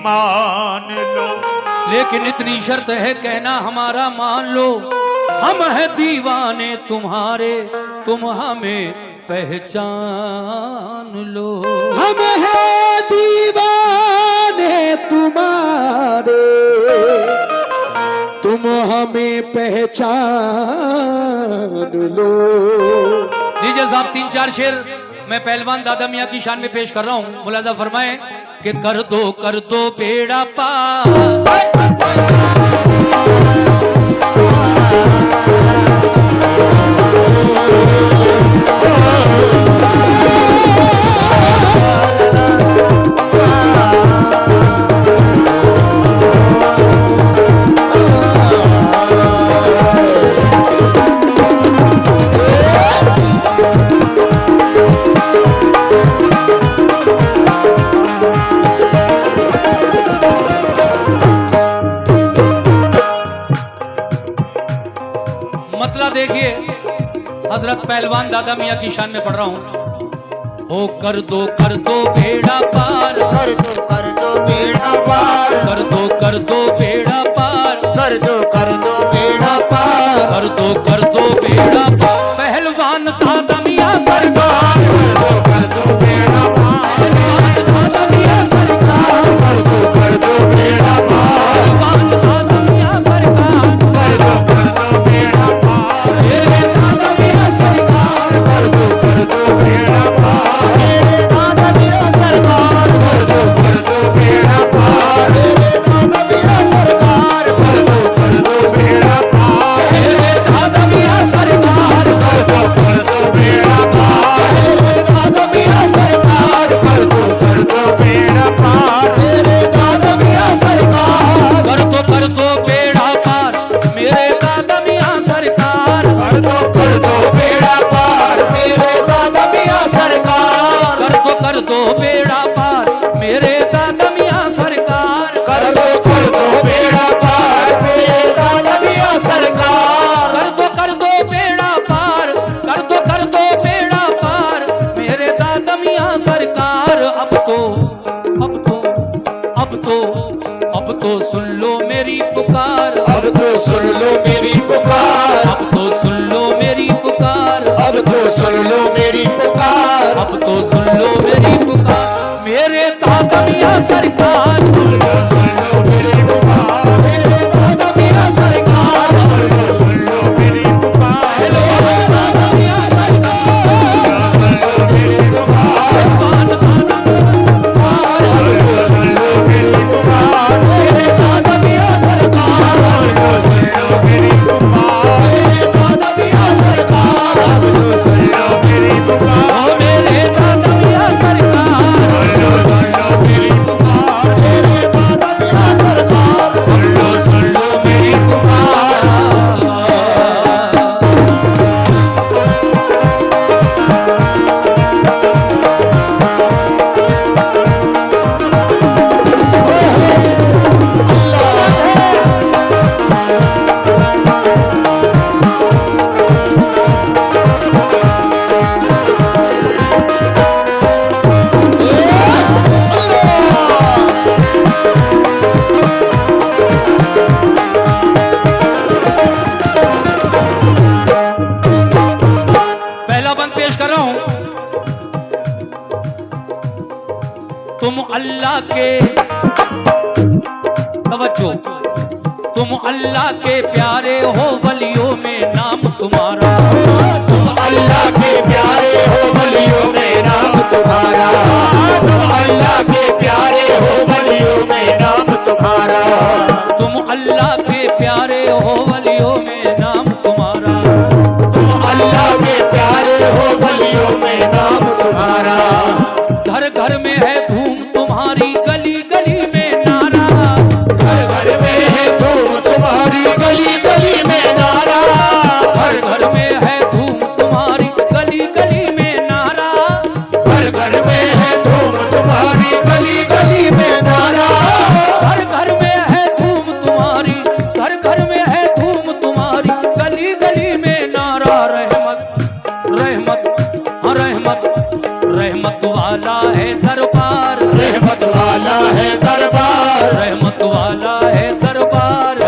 मान लो। लेकिन इतनी शर्त है कहना हमारा मान लो, हम हैं दीवाने तुम्हारे, तुम हमें पहचान लो। हम हैं दीवाने तुम्हारे, तुम हमें पहचान लो। लीजिए साहब 3-4 शेर मैं पहलवान दादा मियाँ की शान में पेश कर रहा हूँ। मुलाजा फरमाएं कि कर दो बेड़ा पार। मतलब देखिए हजरत पहलवान दादा मियाँ की शान में पढ़ रहा हूँ। ओ कर दो बेड़ा पार, कर दो बेड़ा पार, कर दो बेड़ा पार, कर दो बेड़ा पार, कर दो बेड़ा पार। पहलवान दादा मियाँ सरकार, कर दो बेड़ा पार, दादा मियाँ सरकार, कर दो बेड़ा पार, पहलवान दादा मियाँ सरकार, कर दो बेड़ा पार, मेरे दादा मियाँ सरकार, कर दो बेड़ा पार, मेरे दादा मियाँ सरकार, कर दो बेड़ा पार, मेरे दादा मियाँ सरकार, कर दो बेड़ा पार, मेरे दादा मियाँ सरकार, कर दो बेड़ा पार, मेरे दादा मियाँ सरकार, कर दो बेड़ा पार, मेरे दादा मियाँ सरकार, कर दो बेड़ा पार, मेरे दादा मियाँ सरकार, कर दो बेड़ा पार, मेरे दादा मियाँ सरकार, कर दो बेड़ा पार, मेरे दादा मियाँ सरकार, कर दो बेड़ा पार, मेरे दादा मियाँ सरकार, कर दो बेड़ा पार, कर दो बेड़ा पार, मेरे दादा मियाँ सरकार। अब तो सुन लो मेरी पुकार, अब तो सुन लो मेरी पुकार, अब तो सुन लो मेरी पुकार, अब तो सुन लो मेरी पुकार, अब तो सुन लो मेरी पुकार, मेरे दादा मियाँ सरकार, सुन लो मेरी पुकार, मेरे दादा मियाँ सरकार, सुन लो मेरी पुकार, मेरे दादा मियाँ सरकार, सुन लो मेरी पुकार, सुन लो मेरी पुकार, मेरे दादा मियाँ सरकार, सुन लो मेरी पुकार, मेरे दादा मियाँ सरकार, सुन लो मेरी पुकार, ओ मेरे दादा मियाँ सरकार, सुन लो मेरी पुकार, मेरे दादा मियाँ सरकार, सुन लो मेरी पुकार। पहला बंद पेश कर रहा हूं। तुम अल्लाह के, तवज्जो, तुम अल्लाह के प्यारे हो, वलियों में नाम तुम्हारा, तुम अल्लाह के प्यारे हो, वलियों में नाम तुम्हारा, तुम अल्लाह के प्यारे हो, वलियों में नाम तुम्हारा, तुम अल्लाह के प्यारे हो, वलियों में नाम तुम्हारा, तुम अल्लाह के प्यारे हो, वलियों में नाम तुम्हारा, घर घर में है धूम तुम्हारी, गली गली में नारा, घर घर में है धूम तुम्हारी, गली गली में नारा, घर घर में है धूम तुम्हारी, गली गली में नारा, घर घर में है धूम तुम्हारी, गली गली में नारा, घर घर में है धूम तुम्हारी, घर घर में है धूम तुम्हारी,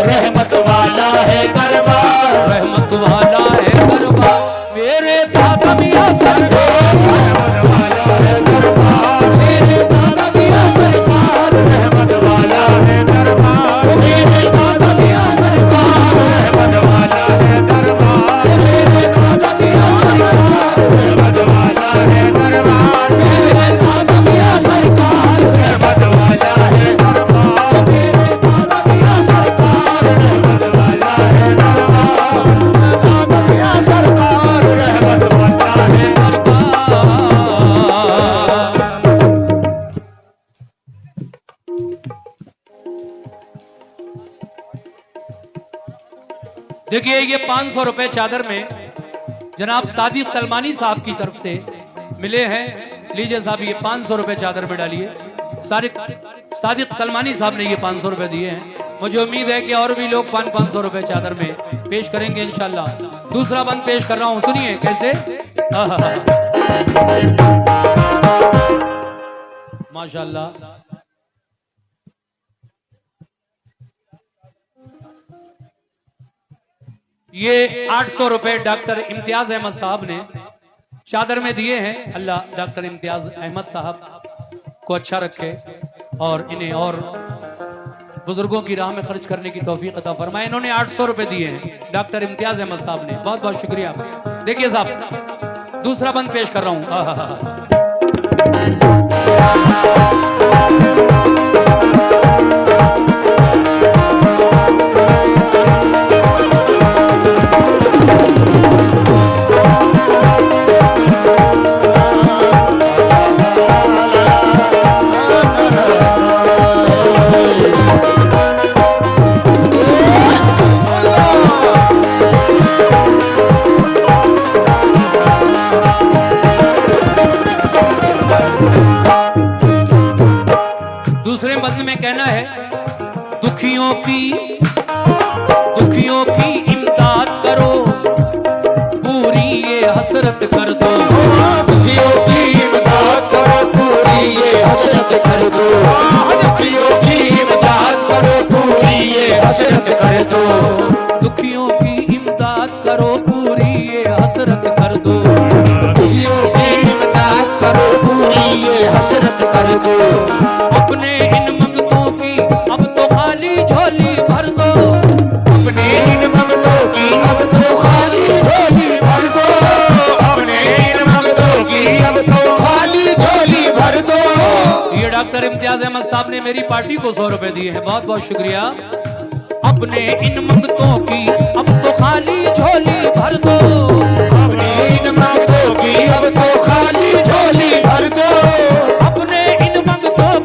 रहमत वाला है दरबार, रहमत वाला है दरबार, मेरे दादा मियां सरकार, रहमत वाला है दरबार, मेरे दादा मियां सरकार, रहमत वाला है दरबार, मेरे दादा मियां सरकार, रहमत वाला है दरबार, मेरे दादा मियां सरकार, रहमत वाला है दरबार, मेरे दादा मियां सरकार, रहमत वाला है दरबार, मेरे दादा मियां सरकार, रहमत वाला है दरबार, दादा मियां सरकार, रहमत वाला है देखिए ये 500 रुपए चादर में जनाब सादिक सलमानी साहब की तरफ से मिले हैं। लीजिए साहब ये 500 रुपए चादर में डालिए। सादिक सलमानी साहब ने ये 500 रुपए दिए हैं। मुझे उम्मीद है कि और भी लोग 500 रुपए चादर में पेश करेंगे इंशाल्लाह। दूसरा बंद पेश कर रहा हूं, सुनिए कैसे। माशाल्लाह। ये 800 रुपए डॉक्टर इम्तियाज अहमद साहब ने चादर में दिए हैं। अल्लाह डॉक्टर इम्तियाज अहमद साहब को अच्छा रखे और इन्हें और बुजुर्गों की राह में खर्च करने की तौफीक अता फरमाए। इन्होंने 800 रुपए दिए हैं डॉक्टर इम्तियाज अहमद साहब ने, बहुत बहुत शुक्रिया। देखिए साहब दूसरा बंद पेश कर रहा हूं। दूसरे बंद में कहना है दुखियों की इमदाद करो, पूरी ये हसरत कर दो। दुखियों की इमदाद करो, पूरी ये हसरत कर दो। दुखियों की इमदाद करो, पूरी ये हसरत कर दो। दुखियों की इमदाद करो, पूरी ये हसरत कर दो। दुखियों की इमदाद करो, पूरी ये हसरत कर दो। अपने इन मंगतों की अब तो खाली झोली भर दो। अपने इन मंगतों की अब तो खाली झोली भर दो। अपने इन मंगतों की अब तो खाली झोली भर दो। ये डॉक्टर इम्तियाज अहमद साहब ने मेरी पार्टी को 100 रुपए दिए हैं, बहुत बहुत शुक्रिया। अपने इन मंगतों की अब तो खाली झोली भर दो। अपने इन मंगतों की अब तो खाली झोली भर दो। अपने इन मंगतों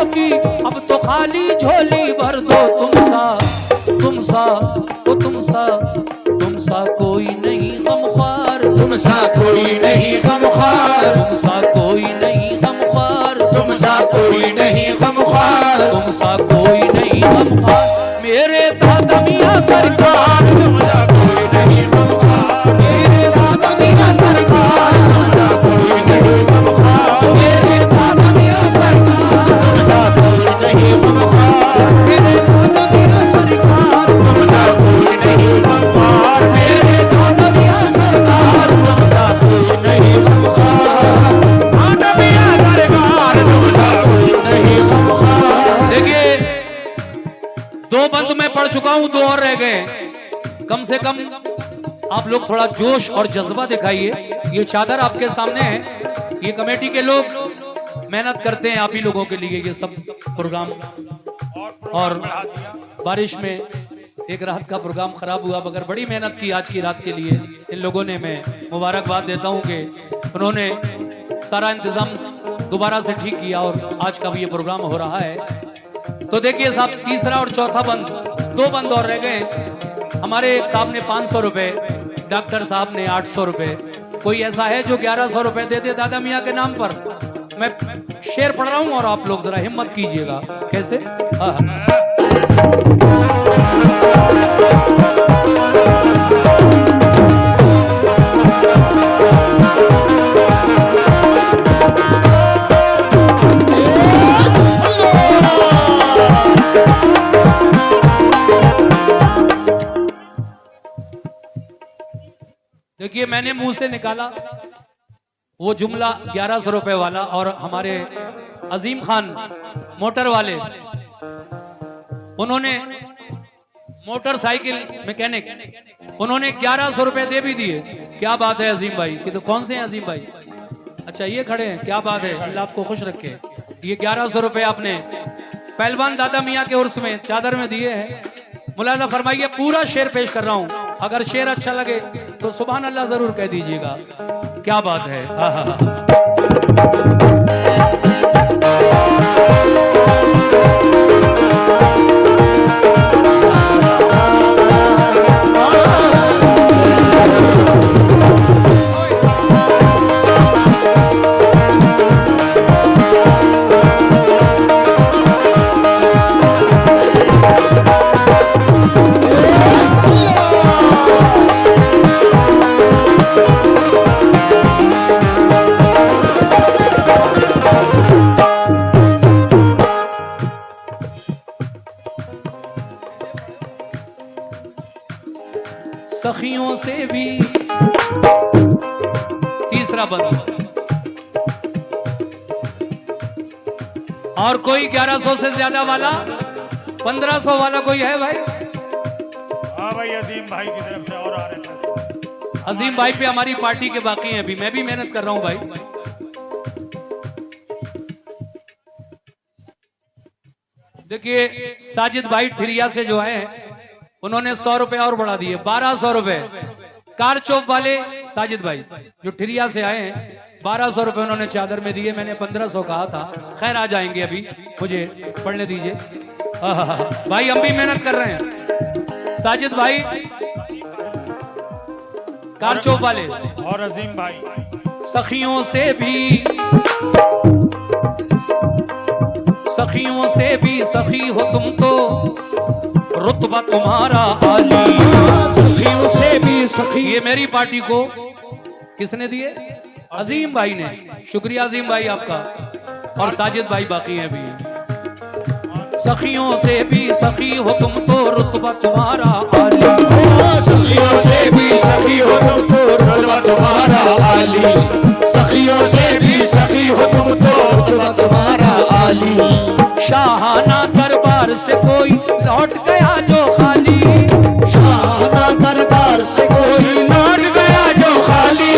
की अब तो खाली झोली भर दो। तुम सा कोई नहीं गमख्वार। तुम सा कोई नहीं गमख्वार। तुम सा कोई नहीं गमख्वार। तुम सा कोई नहीं गमख्वार। तुम सा कोई नहीं गमख्वार, मेरे दादा मियां सरकार। तुम सा कोई नहीं गमख्वार। मेरे दादा मियां सरकार, तुम सा कोई नहीं गमख्वार। मेरे दादा मियां सरकार, तुम सा कोई नहीं गमख्वार। मेरे दादा मियां सरकार, तुम सा कोई नहीं गमख्वार। मेरे दादा मियां सरकार, तुम सा कोई नहीं गमख्वार। दादा मियां सरकार, तुम सा कोई नहीं गमख्वार। देखिए 2 बंद मैं पढ़ चुका हूं, 2 और रह गए। कम से कम आप लोग थोड़ा जोश और जज्बा दिखाइए। ये चादर आपके सामने है। ये कमेटी के लोग मेहनत करते हैं आप ही लोगों के लिए ये सब प्रोग्राम। और बारिश में एक रात का प्रोग्राम खराब हुआ, मगर बड़ी मेहनत की आज की रात के लिए इन लोगों ने। मैं मुबारकबाद देता हूं कि उन्होंने सारा इंतजाम दोबारा से ठीक किया और आज का भी ये प्रोग्राम हो रहा है। तो देखिए साहब तीसरा और चौथा बंद, 2 बंद और रह गए। हमारे एक साहब ने 500 रुपए, डॉक्टर साहब ने 800 रुपए। कोई ऐसा है जो 1100 रुपए दे दे दादा मियां के नाम पर? मैं शेर पढ़ रहा हूं और आप लोग जरा हिम्मत कीजिएगा। कैसे? देखिए मैंने मुंह से निकाला वो जुमला 1100 रुपए वाला, और हमारे अजीम खान मोटर वाले, उन्होंने मोटरसाइकिल मैकेनिक, उन्होंने 1100 रुपए दे भी दिए। क्या बात है अजीम भाई की, तो कौन से हैं अजीम भाई? अच्छा ये खड़े हैं, क्या बात है, अल्लाह आपको खुश रखे। ये 1100 रुपए आपने पहलवान दादा मियाँ के उर्स में चादर में दिए हैं। मुलाजा फरमाइए, पूरा शेर पेश कर रहा हूं, अगर शेर अच्छा लगे तो सुभान अल्लाह जरूर कह दीजिएगा। क्या बात है, हा हा हा। सखियों से भी, तीसरा बंद। और कोई 1100 से ज्यादा वाला, 1500 वाला कोई है भाई? हाँ भाई, अजीम भाई की तरफ से और आ रहे हैं। अजीम भाई पे हमारी पार्टी के बाकी हैं अभी, मैं भी मेहनत कर रहा हूं भाई। देखिए साजिद भाई ठिरिया से जो आए हैं, उन्होंने 100 रुपए और बढ़ा दिए, 1200 रुपए। कार चौक वाले साजिद भाई जो ठिरिया से आए हैं, 1200 रुपए उन्होंने चादर में दिए। मैंने 1500 कहा था, खैर आ जाएंगे, अभी मुझे पढ़ने दीजिए। भाई हम भी मेहनत कर रहे हैं। साजिद भाई कार चौक वाले और अजीम भाई, सखियों से भी, सखियों से भी सखी हो तुम तो, रुतबा तुम्हारा आली। सखियों से भी सखी। ये मेरी पार्टी को किसने दिए? अजीम भाई ने। शुक्रिया अजीम भाई आपका, और साजिद भाई बाकी हैं भी। सखियों से भी सखी हो तुम तो, रुतबा तुम्हारा आली। सखियों से भी सखी हो तुम तो, रुतबा तुम्हारा आली। सखियों से भी सखी हो तुम तो, रुतबा तुम्हारा आली। शाहाना दरबार से कोई लौट गया जो खाली। शाहाना दरबार से कोई लौट गया जो खाली।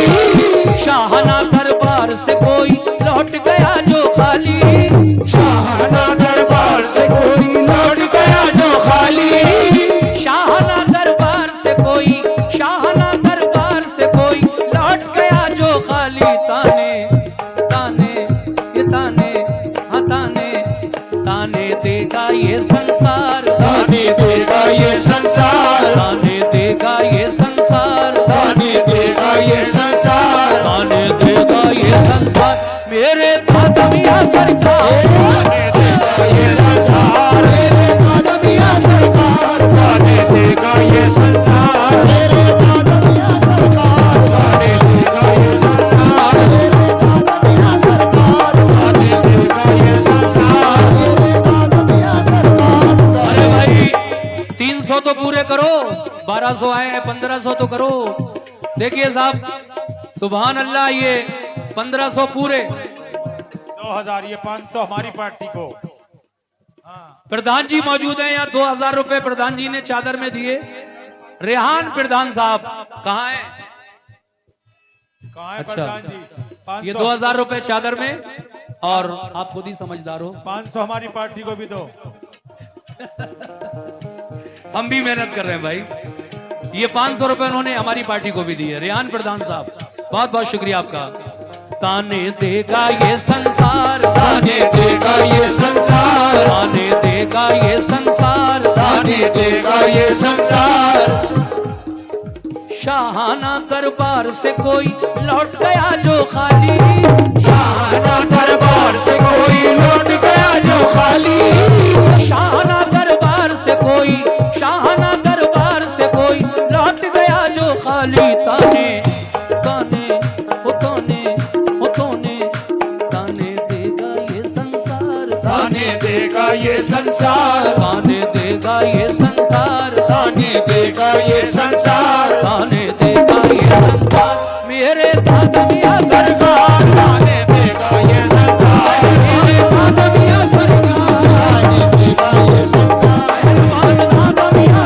शाहाना दरबार से कोई लौट गया जो खाली। शाहाना दरबार से कोई लौट गया जो खाली। शाहाना दरबार से कोई, शाहाना दरबार से कोई लौट गया जो खाली। ताने ताने ये ताने, हाँ ताने ताने देगा ये संसार। ताने देगा ये संसार। ताने देगा ये संसार। ताने देगा ये संसार। ताने देगा ये संसार। मेरे दादा मियां सरकार। ताने देगा ये संसार। मेरे दादा मियां सरकार। ताने देगा ये संसार। मेरे दादा मियां सरकार। ताने देगा ये संसार। मेरे दादा मियां सरकार। ताने देगा ये संसार। मेरे दादा मियां सरकार। अरे भाई 300 तो पूरे करो, 1200 आए हैं, 1500 तो करो। देखिए साहब सुभान अल्लाह, ये 1500 पूरे, 2000, ये 500 हमारी पार्टी को। प्रधान जी मौजूद हैं यहाँ, 2000 रुपए प्रधान जी ने चादर में दिए। रेहान प्रधान साहब कहाँ है? कहाँ है अच्छा, प्रधान जी? 500, ये 2000 रुपए चादर में, और आप खुद ही समझदार हो, 500 हमारी पार्टी को भी दो। हम भी मेहनत कर रहे हैं भाई। ये 500 रुपए उन्होंने हमारी पार्टी को भी दिए। रेहान प्रधान साहब बहुत बहुत शुक्रिया आपका। ताने देगा ये संसार। ताने देगा ये संसार। ताने देगा ये संसार। ताने देगा ये संसार। शाहाना दरबार से कोई लौट गया जो खाली। शाहाना दरबार से कोई लौट गया जो खाली। शाहाना दरबार से कोई, शाहाना दरबार से कोई लौट गया जो खाली। ताने ताने हो ताने, हो ताने ताने देगा ये संसार। ताने देगा ये संसार। ताने देगा ये संसार। ताने देगा ये संसार। ताने देगा ये संसार। मेरे दादा मियां सरकार गाने देगा ये संसार मेरे दादा मियां सरकार गाने देगा ये संसार दादा मियां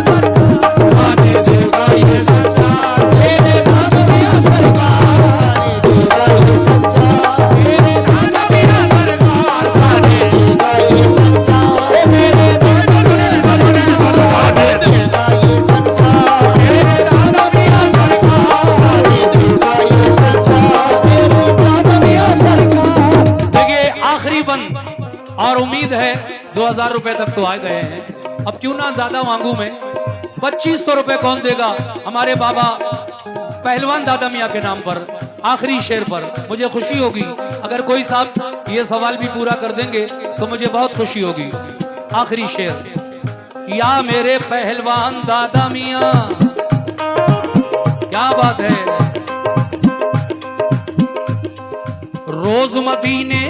गाने देगा ये संसार मेरे दादा मियां सरकार गाने देगा ये संसार मेरे दादा मियां सरकार गाने देगा ये संसार मेरे दादा मियां सरकार गाने देगा ये संसार मेरे दादा मियां सरकार गाने देगा ये संसार मेरे दादा मियां सरकार। देखिए आखिरी बंद और उम्मीद है 2000 रुपए तक तो आ गए हैं। अब क्यों ना ज्यादा मांगू मैं, 2500 रुपए कौन देगा हमारे बाबा पहलवान दादा मियां के नाम पर आखिरी शेर पर। मुझे खुशी होगी अगर कोई साहब ये सवाल भी पूरा कर देंगे तो मुझे बहुत खुशी होगी। आखिरी शेर, या मेरे पहलवान दादा मियां, क्या बात है। रोज मदीने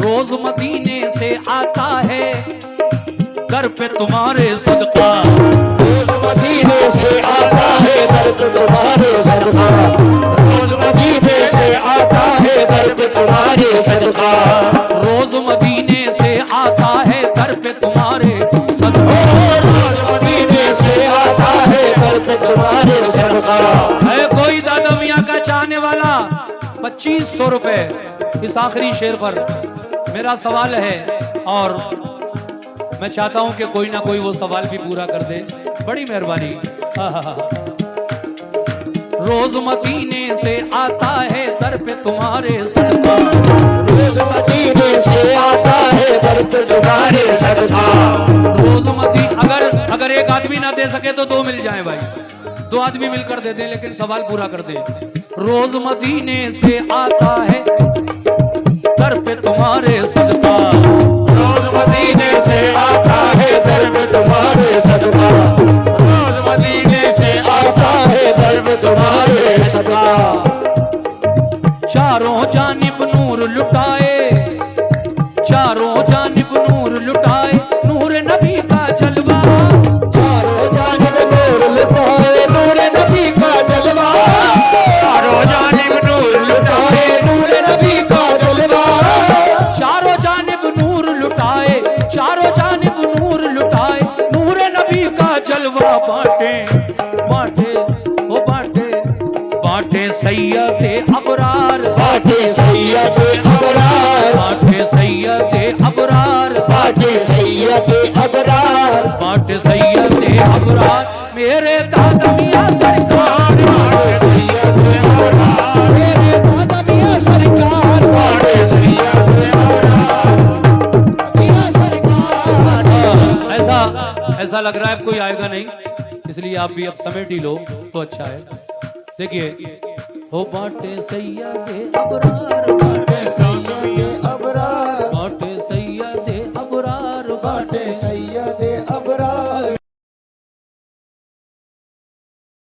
रोज मदीने से आता है दर पे तुम्हारे सदका। रोज मदीने से आता है दर पे तुम्हारे सदका रोज मदीने से आता है दर पे तुम्हारे सदका रोज मदीने से आता है दर पे तुम्हारे सदका रोज मदीने से आता है दर पे तुम्हारे सदका। है कोई दादा मियां का चाहने वाला 2500 रुपए इस आखिरी शेर पर। मेरा सवाल है और मैं चाहता हूं कि कोई ना कोई वो सवाल भी पूरा कर दे, बड़ी मेहरबानी। रोज मदीने से आता है दर पे तुम्हारे सदका रोज मदीने से आता है दर पे तुम्हारे सदका रोज मदी अगर एक आदमी ना दे सके तो 2 मिल जाए भाई, 2 आदमी मिलकर दे दें लेकिन सवाल पूरा कर दे। रोज मदीने से आता है दर पे तुम्हारे सदका रोज मदीने से आता है दर पे तुम्हारे सदका रोज मदीने से आता है दर पे तुम्हारे सदका। चारों जानिब नूर लुटाए, चारों जानिब नूर लुटाए, नूर नबी का जलवा। चारों जानिब नूर लुटाए नूर नबी का जलवा चारों जानिब नूर लुटाए नूर नबी का जलवा चारों जानिब नूर लुटाए, चारों जानिब नूर लुटाए, नूर नबी का जलवा। बांटे बांटे ओ बांटे बांटे सैयदे अबरार, बाटे सैयदे अबरार बांटे सैयदे अबरार, बाटे सैयदे अबरार बांटे सैयदे अबरार। मेरे दादा मियां सरकार बाटे सैयदे अबरार मेरे दादा मियां सरकार बाटे सैयदे अबरार मियां सरकार। ऐसा लग रहा है कोई आएगा नहीं, इसलिए आप भी अब समेट ही लो तो अच्छा है। देखिए हो बाटे सैयदे अबरार, बाटे